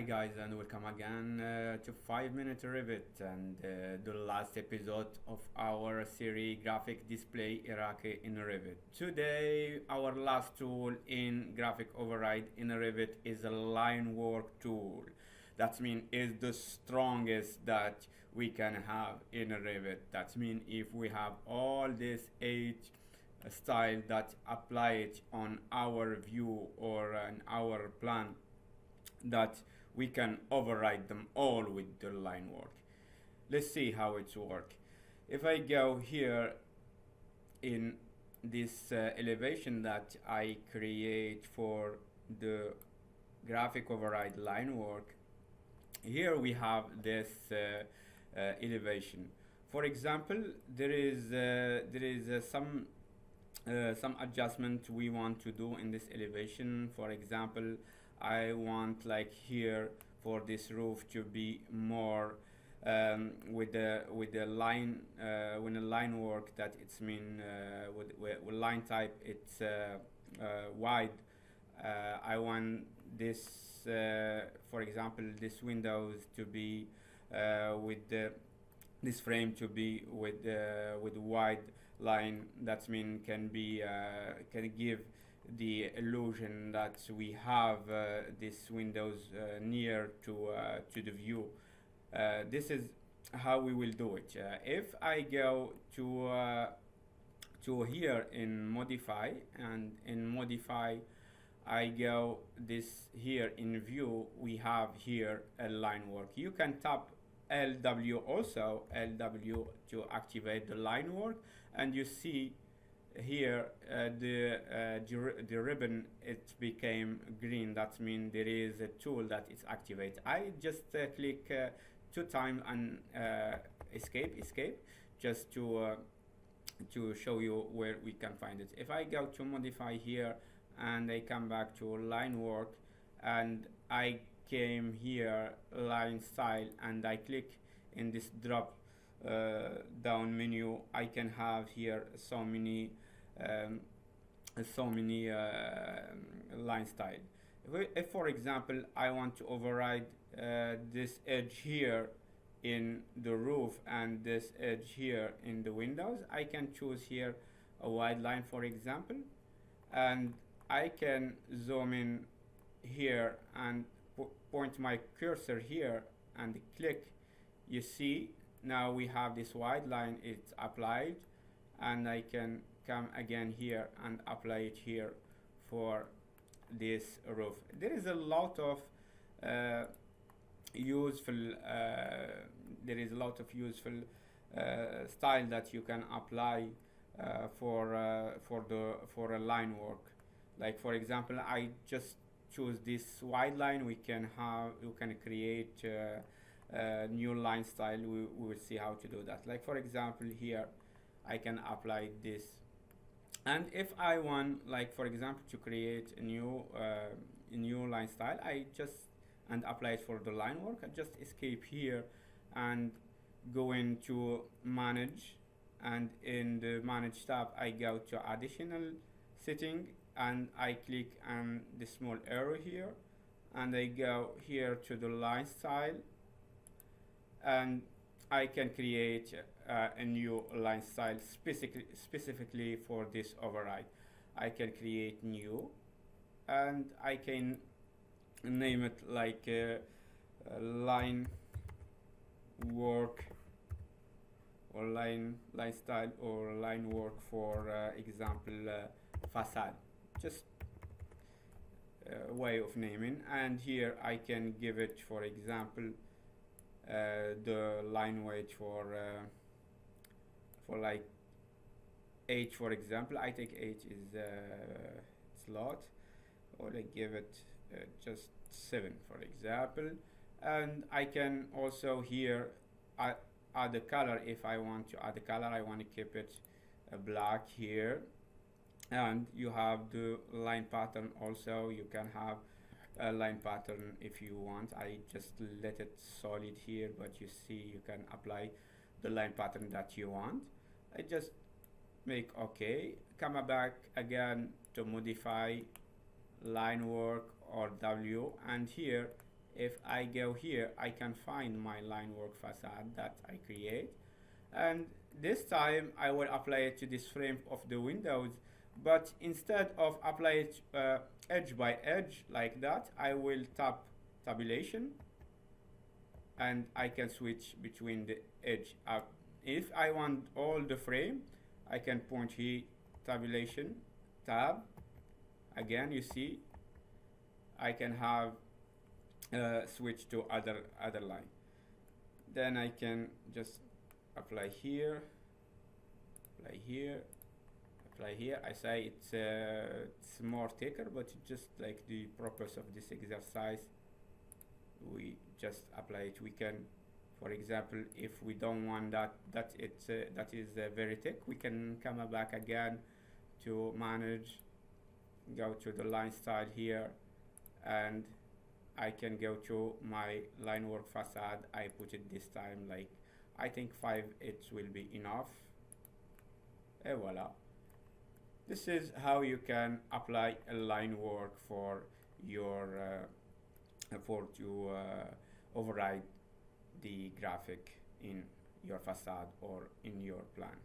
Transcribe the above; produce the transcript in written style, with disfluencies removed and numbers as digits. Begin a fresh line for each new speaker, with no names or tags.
guys, and welcome again to 5 Minute Revit and the last episode of our series Graphic Display Hierarchy in Revit. Today, our last tool in Graphic Override in Revit is a Linework tool. That means is the strongest that we can have in Revit. That means if we have all these 8 style that apply it on our view or on our plan, that we can override them all with the line work. Let's see how it's work. If I go here in this elevation that I create for the graphic override line work, here we have this elevation. For example, there is some adjustment we want to do in this elevation. For example, I want like here for this roof to be more with the line when a line work that it's mean with line type it's wide. I want this for example this windows to be with this frame to be with wide line. That mean can give the illusion that we have these windows near to the view. This is how we will do it. If I go to here in modify, and in modify I go this here in view, we have here a line work. You can tap LW also, LW to activate the line work, and you see here the ribbon it became green. That means there is a tool that is activated. I just click 2 times and escape just to show you where we can find it. If I go to modify here and I come back to line work and I came here line style and I click in this drop down menu, I can have here so many line style. If for example I want to override this edge here in the roof and this edge here in the windows, I can choose here a wide line for example, and I can zoom in here and point my cursor here and click. You see now we have this wide line, it's applied, and I can come again here and apply it here for this roof. There is a lot of useful style that you can apply for a line work. Like for example, I just choose this wide line. We can create new line style. We will see how to do that. Like for example here I can apply this, and if I want like for example to create a new line style, I just and apply it for the line work. I just escape here and go into manage, and in the manage tab I go to additional setting and I click on the small arrow here and I go here to the line style, and I can create a new line style specifically for this override. I can create new and I can name it like line work or line style or line work, for example facade. Just way of naming, and here I can give it for example the line weight for like 8 for example. I take 8 is it's a lot, or I give it just 7 for example. And I can also here add a color. If I want to add a color, I want to keep it black here, and you have the line pattern also. You can have a line pattern if you want. I just let it solid here, but you see you can apply the line pattern that you want. I just make OK, come back again to modify line work or W, and here If I go here, I can find my Linework facade that I create, and this time I will apply it to this frame of the windows, but instead of apply it edge by edge like that, I will tap tabulation, and I can switch between the edge up. If I want all the frame, I can point here, tabulation, tab. Again, you see, I can have switch to other line. Then I can just apply here, apply here, apply here. I say it's more thicker, but it's just like the purpose of this exercise, we just apply it. We can, for example, if we don't want that is very thick, we can come back again to manage, go to the line style here, and I can go to my Linework facade. I put it this time like, I think 5 it will be enough. Et voila. This is how you can apply a Linework for your to override the graphic in your facade or in your plan.